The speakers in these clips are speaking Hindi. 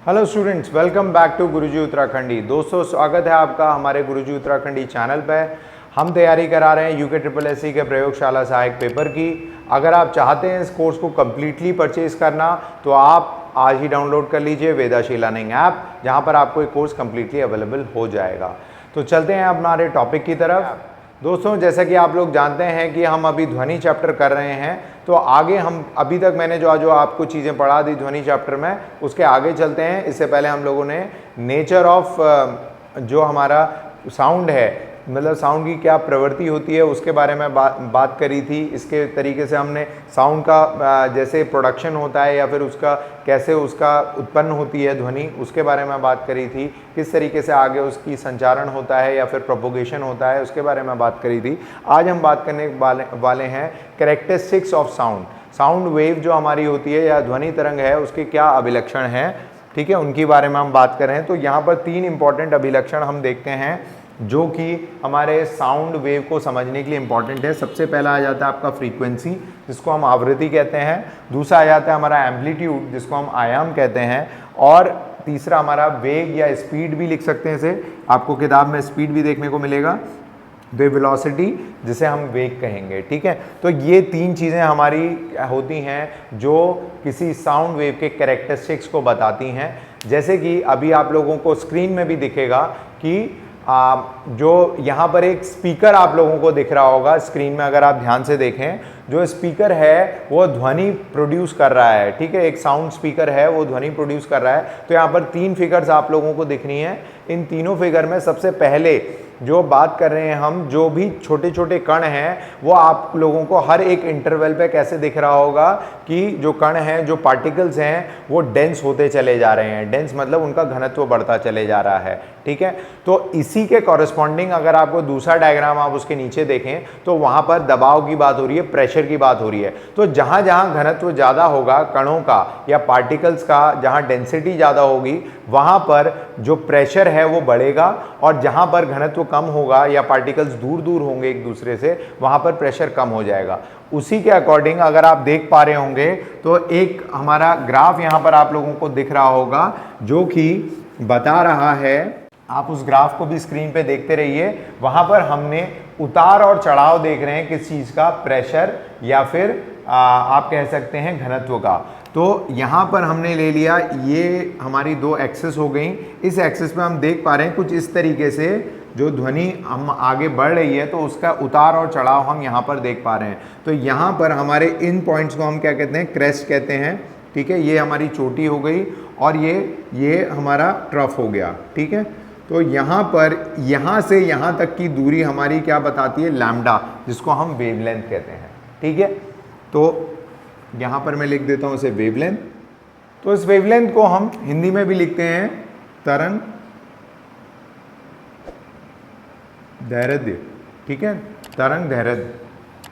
Hello students, welcome back to Guruji Uttarakhandi. दोस्तों, स्वागत है आपका हमारे गुरुजी उत्तराखंडी चैनल पर। हम तैयारी करा रहे हैं यूके ट्रिपल एससी के प्रयोगशाला सहायक पेपर की। अगर आप चाहते हैं इस कोर्स को कम्प्लीटली परचेज करना तो आप आज ही डाउनलोड कर लीजिए वेदाशी लर्निंग ऐप, जहां पर आपको एक कोर्स कम्प्लीटली अवेलेबल हो जाएगा। तो चलते हैं हमारे टॉपिक की तरफ। दोस्तों, जैसा कि आप लोग जानते हैं कि हम अभी ध्वनि चैप्टर कर रहे हैं, तो आगे हम अभी तक मैंने जो आपको चीज़ें पढ़ा दी ध्वनि चैप्टर में, उसके आगे चलते हैं। इससे पहले हम लोगों ने नेचर ऑफ जो हमारा साउंड है, मतलब साउंड की क्या प्रवृत्ति होती है, उसके बारे में बात करी थी। इसके तरीके से हमने साउंड का जैसे प्रोडक्शन होता है या फिर उसका कैसे उसका उत्पन्न होती है ध्वनि, उसके बारे में बात करी थी। किस तरीके से आगे उसकी संचारण होता है या फिर प्रोपोगेशन होता है, उसके बारे में बात करी थी। आज हम बात करने वाले हैं characteristics of sound. Sound wave जो हमारी होती है या ध्वनि तरंग है, उसके क्या अभिलक्षण हैं, ठीक है, उनके बारे में हम बात कर रहे हैं। तो यहाँ पर 3 इंपॉर्टेंट अभिलक्षण हम देखते हैं जो कि हमारे साउंड वेव को समझने के लिए इंपॉर्टेंट है। सबसे पहला आ जाता है आपका फ्रीक्वेंसी, जिसको हम आवृत्ति कहते हैं। दूसरा आ जाता है हमारा एम्पलीट्यूड, जिसको हम आयाम कहते हैं। और तीसरा हमारा वेग या स्पीड भी लिख सकते हैं इसे, आपको किताब में स्पीड भी देखने को मिलेगा। द वेलोसिटी, जिसे हम वेग कहेंगे, ठीक है। तो ये 3 चीज़ें हमारी होती हैं जो किसी साउंड वेव के कैरेक्टरिस्टिक्स को बताती हैं। जैसे कि अभी आप लोगों को स्क्रीन में भी दिखेगा कि जो यहाँ पर एक स्पीकर आप लोगों को दिख रहा होगा स्क्रीन में, अगर आप ध्यान से देखें, जो स्पीकर है वो ध्वनि प्रोड्यूस कर रहा है, ठीक है। एक साउंड स्पीकर है, वो ध्वनि प्रोड्यूस कर रहा है। तो यहाँ पर 3 फिगर्स आप लोगों को दिख रही हैं। इन तीनों फिगर में सबसे पहले जो बात कर रहे हैं हम, जो भी छोटे छोटे कण हैं, वो आप लोगों को हर एक इंटरवल पे कैसे दिख रहा होगा कि जो कण हैं, जो पार्टिकल्स हैं, वो डेंस होते चले जा रहे हैं। डेंस मतलब उनका घनत्व बढ़ता चले जा रहा है, ठीक है। तो इसी के कॉरेस्पॉन्डिंग अगर आपको दूसरा डायग्राम आप उसके नीचे देखें तो वहां पर दबाव की बात हो रही है, प्रेशर की बात हो रही है। तो जहां जहां घनत्व ज़्यादा होगा कणों का या पार्टिकल्स का, जहां डेंसिटी ज़्यादा होगी, वहां पर जो प्रेशर है वो बढ़ेगा, और जहां पर घनत्व कम होगा या पार्टिकल्स दूर दूर होंगे एक दूसरे से, वहां पर प्रेशर कम हो जाएगा। उसी के अकॉर्डिंग अगर आप देख पा रहे होंगे तो एक हमारा ग्राफ यहां पर आप लोगों को दिख रहा होगा जो कि बता रहा है, आप उस ग्राफ को भी स्क्रीन पे देखते रहिए। वहां पर हमने उतार और चढ़ाव देख रहे हैं किस चीज का, प्रेशर या फिर आप कह सकते हैं घनत्व का। तो यहाँ पर हमने ले लिया, ये हमारी 2 एक्सिस हो गई। इस एक्सिस पे हम देख पा रहे हैं कुछ इस तरीके से जो ध्वनि हम आगे बढ़ रही है, तो उसका उतार और चढ़ाव हम यहाँ पर देख पा रहे हैं। तो यहाँ पर हमारे इन पॉइंट्स को हम क्या कहते हैं, क्रेस्ट कहते हैं, ठीक है। ये हमारी चोटी हो गई और ये हमारा ट्रफ हो गया, ठीक है। तो यहाँ पर यहाँ से यहाँ तक की दूरी हमारी क्या बताती है, लैम्डा, जिसको हम वेवलेंथ कहते हैं, ठीक है। तो यहाँ पर मैं लिख देता हूँ इसे वेवलेंथ। तो इस वेवलेंथ को हम हिंदी में भी लिखते हैं तरंग दैर्घ्य, ठीक है, तरंग दैर्घ्य,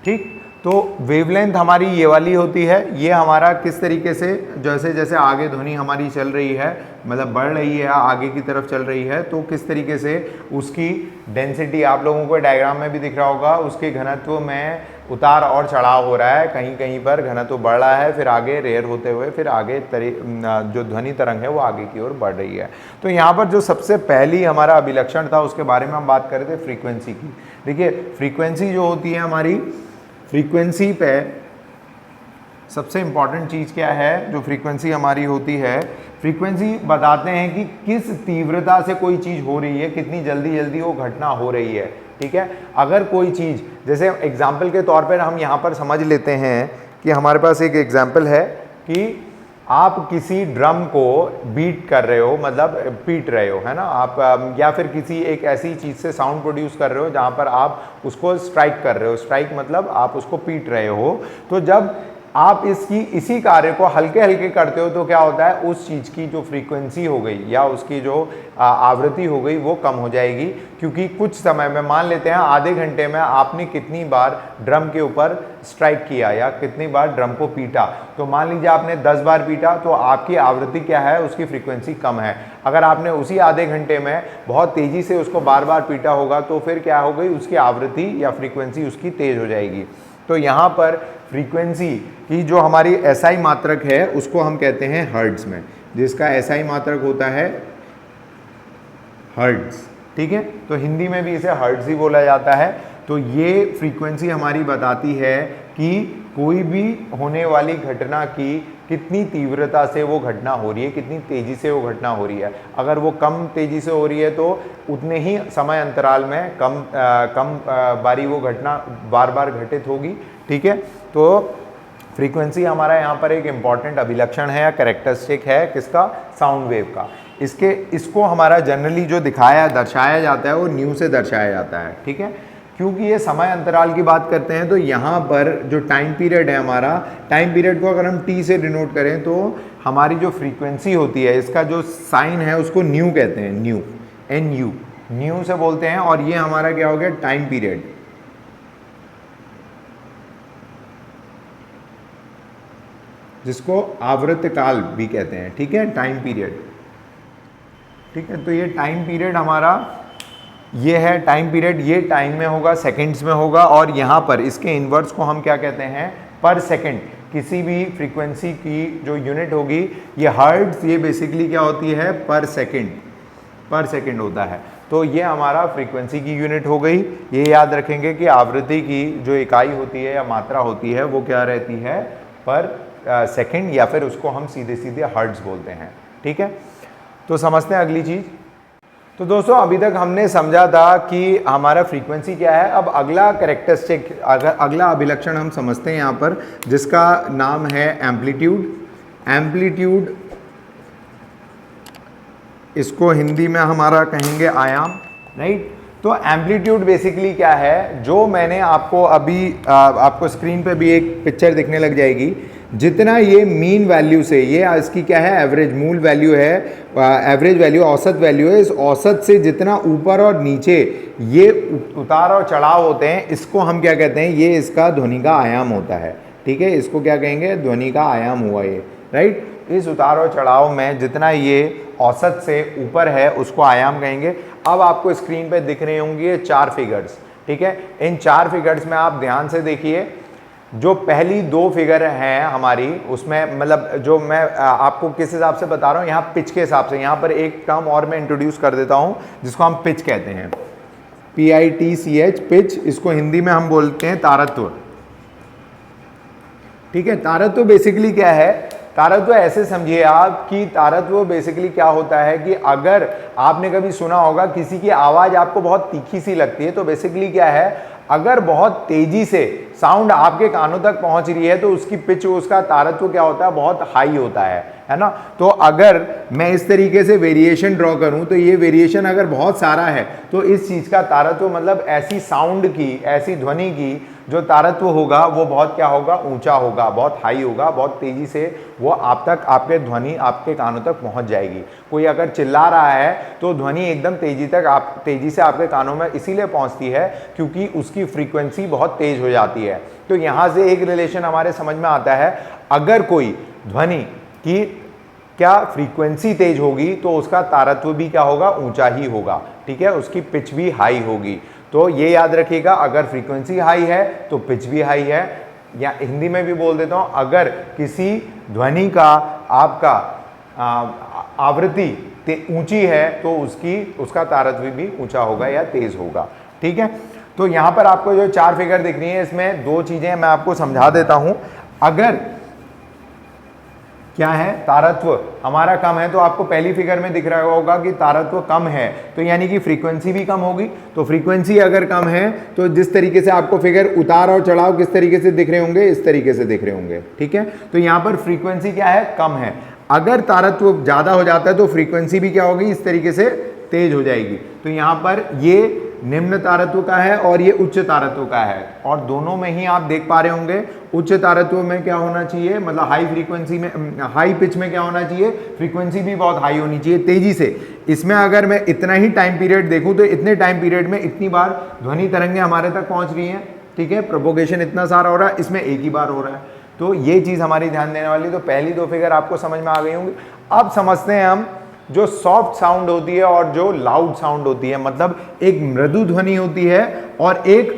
ठीक। तो वेवलेंथ हमारी ये वाली होती है। ये हमारा किस तरीके से, जैसे जैसे आगे ध्वनि हमारी चल रही है, मतलब बढ़ रही है, आगे की तरफ चल रही है, तो किस तरीके से उसकी डेंसिटी आप लोगों को डायग्राम में भी दिख रहा होगा, उसके घनत्व में उतार और चढ़ाव हो रहा है। कहीं कहीं पर घनत्व बढ़ रहा है, फिर आगे रेयर होते हुए फिर आगे जो ध्वनि तरंग है वो आगे की ओर बढ़ रही है। तो यहाँ पर जो सबसे पहली हमारा अभिलक्षण था उसके बारे में हम बात कर रहे थे, फ्रीक्वेंसी की। देखिए, फ्रीक्वेंसी जो होती है हमारी, फ्रीक्वेंसी पे सबसे इम्पॉर्टेंट चीज़ क्या है, जो फ्रीक्वेंसी हमारी होती है, फ्रीक्वेंसी बताते हैं कि किस तीव्रता से कोई चीज़ हो रही है, कितनी जल्दी जल्दी वो घटना हो रही है, ठीक है। अगर कोई चीज़, जैसे एग्जाम्पल के तौर पर हम यहाँ पर समझ लेते हैं कि हमारे पास एक एग्जाम्पल है कि आप किसी ड्रम को बीट कर रहे हो, मतलब पीट रहे हो, है ना आप, या फिर किसी एक ऐसी चीज़ से साउंड प्रोड्यूस कर रहे हो जहाँ पर आप उसको स्ट्राइक कर रहे हो। स्ट्राइक मतलब आप उसको पीट रहे हो। तो जब आप इसी कार्य को हल्के हल्के करते हो तो क्या होता है, उस चीज़ की जो फ्रीक्वेंसी हो गई या उसकी जो आवृत्ति हो गई वो कम हो जाएगी। क्योंकि कुछ समय में, मान लेते हैं आधे घंटे में आपने कितनी बार ड्रम के ऊपर स्ट्राइक किया या कितनी बार ड्रम को पीटा, तो मान लीजिए आपने 10 बार पीटा, तो आपकी आवृत्ति क्या है, उसकी फ्रीक्वेंसी कम है। अगर आपने उसी आधे घंटे में बहुत तेज़ी से उसको बार बार पीटा होगा तो फिर क्या हो गई, उसकी आवृत्ति या फ्रीक्वेंसी उसकी तेज़ हो जाएगी। तो यहाँ पर फ्रीक्वेंसी की जो हमारी एसआई मात्रक है उसको हम कहते हैं हर्ट्ज में। जिसका एसआई मात्रक होता है हर्ट्ज। ठीक है, तो हिंदी में भी इसे हर्ट्ज ही बोला जाता है। तो ये फ्रीक्वेंसी हमारी बताती है कि कोई भी होने वाली घटना की कितनी तीव्रता से वो घटना हो रही है, कितनी तेजी से वो घटना हो रही है। अगर वो कम तेजी से हो रही है तो उतने ही समय अंतराल में कम बारी वो घटना बार बार घटित होगी। ठीक है, तो फ्रीक्वेंसी हमारा यहाँ पर एक इम्पॉर्टेंट अभिलक्षण है या कैरेक्टरिस्टिक है किसका, साउंड वेव का। इसको हमारा जनरली जो दर्शाया जाता है वो न्यू से दर्शाया जाता है। ठीक है, क्योंकि ये समय अंतराल की बात करते हैं तो यहाँ पर जो टाइम पीरियड है हमारा, टाइम पीरियड को अगर हम टी से डिनोट करें तो हमारी जो फ्रीक्वेंसी होती है इसका जो साइन है उसको न्यू कहते हैं, न्यू, NU, न्यू से बोलते हैं। और ये हमारा क्या हो गया, टाइम पीरियड, जिसको आवर्तकाल भी कहते हैं। ठीक है, टाइम पीरियड। ठीक है, तो ये टाइम पीरियड हमारा ये है टाइम पीरियड, ये टाइम में होगा, सेकंड्स में होगा। और यहाँ पर इसके इन्वर्स को हम क्या कहते हैं, पर सेकंड। किसी भी फ्रीक्वेंसी की जो यूनिट होगी, ये हर्ट्ज, ये बेसिकली क्या होती है, पर सेकंड होता है। तो ये हमारा फ्रीक्वेंसी की यूनिट हो गई। ये याद रखेंगे कि आवृत्ति की जो इकाई होती है या मात्रा होती है वो क्या रहती है, पर सेकंड, या फिर उसको हम सीधे सीधे हर्ट्ज बोलते हैं। ठीक है, तो समझते हैं अगली चीज़। तो दोस्तों अभी तक हमने समझा था कि हमारा फ्रीक्वेंसी क्या है। अब अगला कैरेक्टरिस्टिक, अगला अभिलक्षण हम समझते हैं यहाँ पर, जिसका नाम है एम्पलीट्यूड। एम्पलीट्यूड, इसको हिंदी में हमारा कहेंगे आयाम, राइट। तो एम्पलीट्यूड बेसिकली क्या है, जो मैंने आपको अभी आपको स्क्रीन पे भी एक पिक्चर दिखने लग जाएगी, जितना ये मीन वैल्यू से, ये इसकी क्या है, एवरेज, मूल वैल्यू है, एवरेज वैल्यू, औसत वैल्यू है, इस औसत से जितना ऊपर और नीचे ये उतार और चढ़ाव होते हैं, इसको हम क्या कहते हैं, ये इसका ध्वनि का आयाम होता है। ठीक है, इसको क्या कहेंगे, ध्वनि का आयाम हुआ ये, राइट। इस उतार और चढ़ाव में जितना ये औसत से ऊपर है उसको आयाम कहेंगे। अब आपको स्क्रीन पे दिख रहे होंगे ये 4 फिगर्स। ठीक है, इन 4 फिगर्स में आप ध्यान से देखिए, जो पहली 2 फिगर हैं हमारी, उसमें मतलब जो मैं आपको किस हिसाब से बता रहा हूँ, यहाँ पिच के हिसाब से। यहाँ पर एक टर्म और मैं इंट्रोड्यूस कर देता हूँ जिसको हम पिच कहते हैं, PITCH, पिच। इसको हिंदी में हम बोलते हैं तारत्व। ठीक है, तारत्व बेसिकली क्या है, तारत्व ऐसे समझिए आप कि तारत्व बेसिकली क्या होता है कि अगर आपने कभी सुना होगा किसी की आवाज़ आपको बहुत तीखी सी लगती है, तो बेसिकली क्या है, अगर बहुत तेजी से साउंड आपके कानों तक पहुंच रही है तो उसकी पिच, उसका तारत्व क्या होता है, बहुत हाई होता है ना। तो अगर मैं इस तरीके से वेरिएशन ड्रॉ करूं तो ये वेरिएशन अगर बहुत सारा है तो इस चीज़ का तारत्व, मतलब ऐसी साउंड की, ऐसी ध्वनि की जो तारत्व होगा वो बहुत क्या होगा, ऊंचा होगा, बहुत हाई होगा, बहुत तेजी से वो आप तक, आपके ध्वनि आपके कानों तक पहुंच जाएगी। कोई अगर चिल्ला रहा है तो ध्वनि एकदम तेजी से आपके कानों में इसीलिए पहुंचती है क्योंकि उसकी फ्रीक्वेंसी बहुत तेज हो जाती है। तो यहाँ से एक रिलेशन हमारे समझ में आता है, अगर कोई ध्वनि की क्या फ्रीक्वेंसी तेज होगी तो उसका तारत्व भी क्या होगा, ऊंचा ही होगा। ठीक है, उसकी पिच भी हाई होगी। तो ये याद रखिएगा, अगर फ्रीक्वेंसी हाई है तो पिच भी हाई है। या हिंदी में भी बोल देता हूँ, अगर किसी ध्वनि का आपका आवृत्ति ऊंची है तो उसका तारत्व भी ऊंचा होगा या तेज होगा। ठीक है, तो यहाँ पर आपको जो 4 फिगर दिख रही है, इसमें 2 चीज़ें मैं आपको समझा देता हूँ। अगर क्या है, तारत्व हमारा कम है, तो आपको पहली फिगर में दिख रहा होगा कि तारत्व कम है, तो यानी कि फ्रीक्वेंसी भी कम होगी। तो फ्रीक्वेंसी अगर कम है तो जिस तरीके से आपको फिगर उतार और चढ़ाव किस तरीके से दिख रहे होंगे, इस तरीके से दिख रहे होंगे। ठीक है, तो यहाँ पर फ्रीक्वेंसी क्या है, कम है। अगर तारत्व ज़्यादा हो जाता है तो फ्रीक्वेंसी भी क्या होगी, इस तरीके से तेज हो जाएगी। तो यहाँ पर ये निम्न तारत्व का है और ये उच्च तारत्व का है, और दोनों में ही आप देख पा रहे होंगे उच्च तारत्व में क्या होना चाहिए, मतलब हाई फ्रीक्वेंसी में, हाई पिच में क्या होना चाहिए, फ्रीक्वेंसी भी बहुत हाई होनी चाहिए तेजी से। इसमें अगर मैं इतना ही टाइम पीरियड देखूं तो इतने टाइम पीरियड में इतनी बार ध्वनि तरंगें हमारे तक पहुंच रही हैं। ठीक है, प्रोपोगेशन इतना सारा हो रहा है, इसमें एक ही बार हो रहा है। तो ये चीज़ हमारी ध्यान देने वाली। तो पहली 2 फिगर आपको समझ में आ गई होंगी। अब समझते हैं हम जो सॉफ्ट साउंड होती है और जो लाउड साउंड होती है, मतलब एक मृदु ध्वनि होती है और एक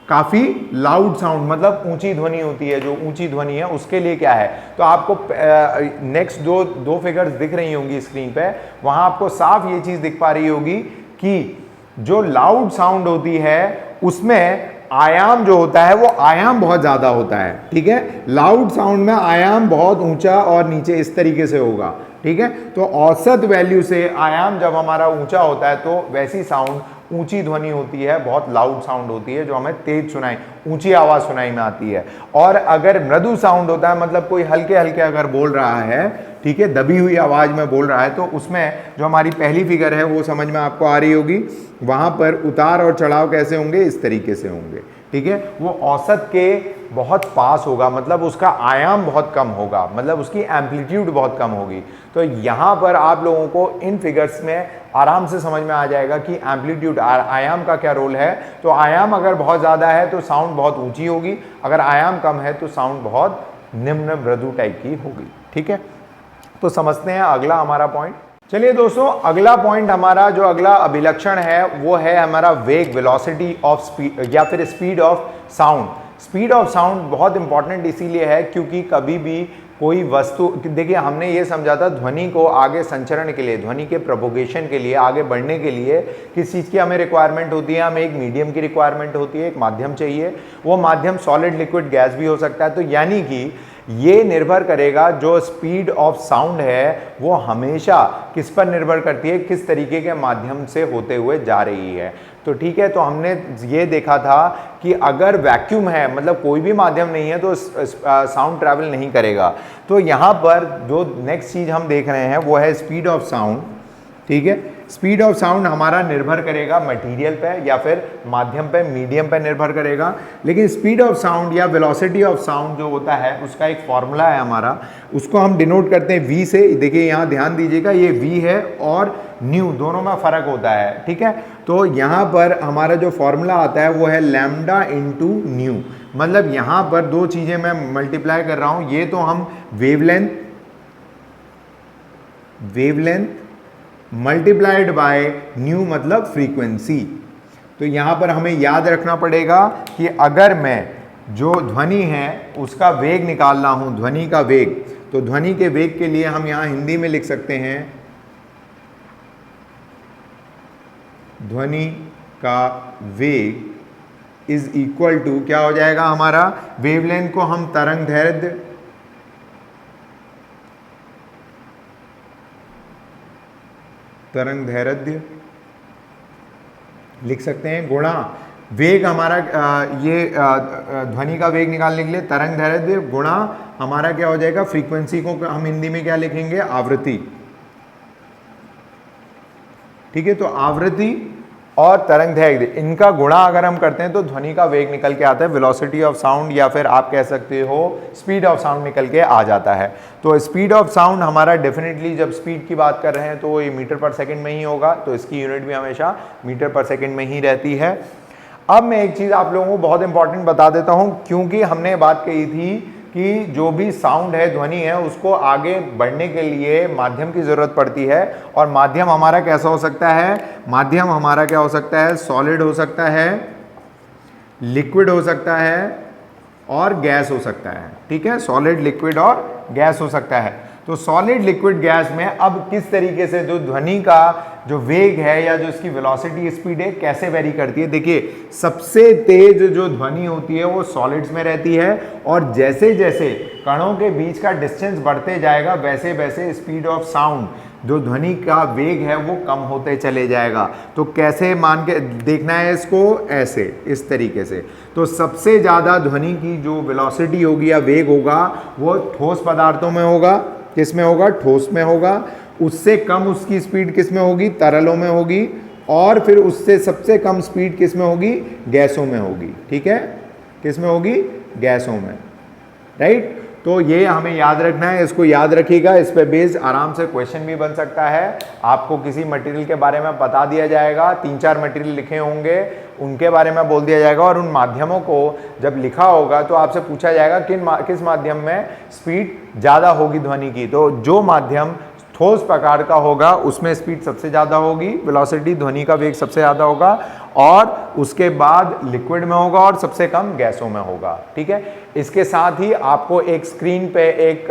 काफी लाउड साउंड, मतलब ऊंची ध्वनि होती है, जो ऊंची ध्वनि है उसके लिए क्या है। तो आपको नेक्स्ट दो फिगर्स दिख रही होंगी स्क्रीन पे, वहां आपको साफ ये चीज दिख पा रही होगी कि जो लाउड साउंड होती है उसमें आयाम जो होता है वो आयाम बहुत ज्यादा होता है, ठीक है। लाउड साउंड में आयाम बहुत ऊंचा और नीचे इस तरीके से होगा, ठीक है। तो औसत वैल्यू से आयाम जब हमारा ऊंचा होता है तो वैसी साउंड ऊंची ध्वनि होती है, बहुत लाउड साउंड होती है, जो हमें तेज सुनाई, ऊंची आवाज सुनाई में आती है। और अगर मृदु साउंड होता है, मतलब कोई हल्के हल्के अगर बोल रहा है, ठीक है, दबी हुई आवाज में बोल रहा है, तो उसमें जो हमारी पहली फिगर है वो समझ में आपको आ रही होगी। वहां पर उतार और चढ़ाव कैसे होंगे, इस तरीके से होंगे, ठीक है। वो औसत के बहुत पास होगा, मतलब उसका आयाम बहुत कम होगा, मतलब उसकी एम्पलीट्यूड बहुत कम होगी। तो यहां पर आप लोगों को इन फिगर्स में आराम से समझ में आ जाएगा कि एम्पलीट्यूड, आयाम का क्या रोल है। तो आयाम अगर बहुत ज्यादा है तो साउंड बहुत ऊंची होगी, अगर आयाम कम है तो साउंड बहुत निम्न मृदु टाइप की होगी, ठीक है। तो समझते हैं अगला हमारा पॉइंट। चलिए दोस्तों, अगला पॉइंट हमारा जो अगला अभिलक्षण है वो है हमारा वेग, वेलोसिटी ऑफ स्पीड या फिर speed of sound. Speed of sound बहुत इंपॉर्टेंट इसीलिए है क्योंकि कभी भी कोई वस्तु, देखिए हमने ये समझा था ध्वनि को आगे संचरण के लिए, ध्वनि के प्रोपोगेशन के लिए, आगे बढ़ने के लिए किस चीज़ की हमें रिक्वायरमेंट होती है, हमें एक मीडियम की रिक्वायरमेंट होती है, एक माध्यम चाहिए। वो माध्यम सॉलिड, लिक्विड, गैस भी हो सकता है। तो यानी कि ये निर्भर करेगा, जो स्पीड ऑफ साउंड है वो हमेशा किस पर निर्भर करती है, किस तरीके के माध्यम से होते हुए जा रही है। तो ठीक है, तो हमने ये देखा था कि अगर वैक्यूम है, मतलब कोई भी माध्यम नहीं है, तो साउंड ट्रैवल नहीं करेगा। तो यहाँ पर जो नेक्स्ट चीज हम देख रहे हैं वो है स्पीड ऑफ साउंड, ठीक है। स्पीड ऑफ साउंड हमारा निर्भर करेगा मटेरियल पे या फिर माध्यम पे, मीडियम पे निर्भर करेगा। लेकिन स्पीड ऑफ साउंड या वेलोसिटी ऑफ साउंड जो होता है उसका एक फॉर्मूला है हमारा, उसको हम डिनोट करते हैं v से। देखिए यहाँ ध्यान दीजिएगा, ये v है और न्यू दोनों में फर्क होता है, ठीक है। तो यहाँ पर हमारा जो फॉर्मूला आता है वो है लैम्डा इंटू न्यू। मतलब यहाँ पर दो चीजें मैं मल्टीप्लाई कर रहा हूं, ये तो हम वेवलेंथ मल्टीप्लाइड बाय न्यू मतलब फ्रीक्वेंसी। तो यहां पर हमें याद रखना पड़ेगा कि अगर मैं जो ध्वनि है उसका वेग निकालना हूं, ध्वनि का वेग, तो ध्वनि के वेग के लिए हम यहां हिंदी में लिख सकते हैं ध्वनि का वेग इज इक्वल टू, क्या हो जाएगा हमारा, वेवलेंथ को हम तरंग दैर्ध्य लिख सकते हैं, गुणा वेग हमारा ये ध्वनि का वेग निकालने के लिए तरंग दैर्ध्य गुणा हमारा क्या हो जाएगा, फ्रीक्वेंसी को हम हिंदी में क्या लिखेंगे, आवृत्ति, ठीक है। तो आवृत्ति और तरंग दैर्ध्य इनका गुणा अगर हम करते हैं तो ध्वनि का वेग निकल के आता है, वेलोसिटी ऑफ साउंड या फिर आप कह सकते हो स्पीड ऑफ साउंड निकल के आ जाता है। तो स्पीड ऑफ साउंड हमारा डेफिनेटली जब स्पीड की बात कर रहे हैं तो ये मीटर पर सेकंड में ही होगा, तो इसकी यूनिट भी हमेशा मीटर पर सेकंड में ही रहती है। अब मैं एक चीज आप लोगों को बहुत इंपॉर्टेंट बता देता हूं, क्योंकि हमने बात कही थी कि जो भी साउंड है, ध्वनि है, उसको आगे बढ़ने के लिए माध्यम की जरूरत पड़ती है। और माध्यम हमारा कैसा हो सकता है, माध्यम हमारा क्या हो सकता है, सॉलिड हो सकता है, लिक्विड हो सकता है और गैस हो सकता है, ठीक है। सॉलिड, लिक्विड और गैस हो सकता है। तो सॉलिड, लिक्विड, गैस में अब किस तरीके से जो ध्वनि का जो वेग है या जो इसकी वेलोसिटी, स्पीड है, कैसे वेरी करती है। देखिए सबसे तेज जो ध्वनि होती है वो सॉलिड्स में रहती है, और जैसे जैसे कणों के बीच का डिस्टेंस बढ़ते जाएगा वैसे वैसे स्पीड ऑफ साउंड, जो ध्वनि का वेग है, वो कम होते चले जाएगा। तो कैसे मान के देखना है इसको, ऐसे, इस तरीके से। तो सबसे ज्यादा ध्वनि की जो वेलोसिटी होगी या वेग होगा वो ठोस पदार्थों में होगा, किस में होगा, ठोस में होगा। उससे कम उसकी स्पीड किस में होगी, तरलों में होगी। और फिर उससे सबसे कम स्पीड किस में होगी, गैसों में होगी, ठीक है। किस में होगी, गैसों में, राइट। तो ये हमें याद रखना है, इसको याद रखिएगा। इस पे बेस्ड आराम से क्वेश्चन भी बन सकता है। आपको किसी मटेरियल के बारे में बता दिया जाएगा, 3-4 मटेरियल लिखे होंगे, उनके बारे में बोल दिया जाएगा, और उन माध्यमों को जब लिखा होगा तो आपसे पूछा जाएगा किस माध्यम में स्पीड ज़्यादा होगी ध्वनि की। तो जो माध्यम ठोस प्रकार का होगा उसमें स्पीड सबसे ज़्यादा होगी, वेलोसिटी ध्वनि का वेग सबसे ज़्यादा होगा, और उसके बाद लिक्विड में होगा और सबसे कम गैसों में होगा। ठीक है, इसके साथ ही आपको एक स्क्रीन पे एक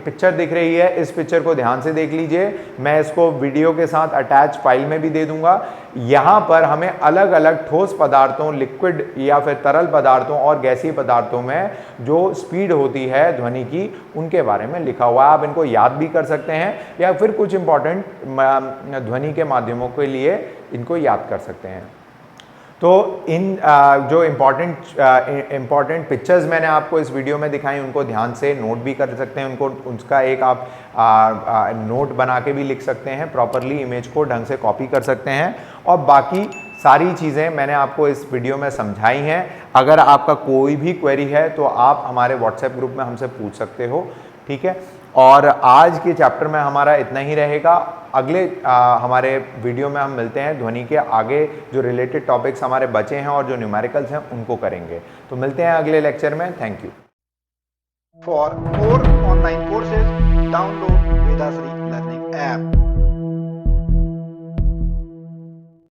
पिक्चर दिख रही है, इस पिक्चर को ध्यान से देख लीजिए, मैं इसको वीडियो के साथ अटैच फाइल में भी दे दूंगा। यहाँ पर हमें अलग अलग ठोस पदार्थों, लिक्विड या फिर तरल पदार्थों और गैसीय पदार्थों में जो स्पीड होती है ध्वनि की, उनके बारे में लिखा हुआ है। आप इनको याद भी कर सकते हैं या फिर कुछ इंपॉर्टेंट ध्वनि के माध्यमों के लिए इनको याद कर सकते हैं। तो इन जो इम्पॉर्टेंट पिक्चर्स मैंने आपको इस वीडियो में दिखाई, उनको ध्यान से नोट भी कर सकते हैं, उनको उसका एक आप नोट बना के भी लिख सकते हैं, प्रॉपरली इमेज को ढंग से कॉपी कर सकते हैं, और बाकी सारी चीज़ें मैंने आपको इस वीडियो में समझाई हैं। अगर आपका कोई भी क्वेरी है तो आप हमारे व्हाट्सएप ग्रुप में हमसे पूछ सकते हो। ठीक है, और आज के चैप्टर में हमारा इतना ही रहेगा। अगले हमारे वीडियो में हम मिलते हैं, ध्वनि के आगे जो रिलेटेड टॉपिक्स हमारे बचे हैं और जो न्यूमेरिकल्स हैं उनको करेंगे। तो मिलते हैं अगले लेक्चर में। Thank you. For more online courses, download Vedasri Learning app.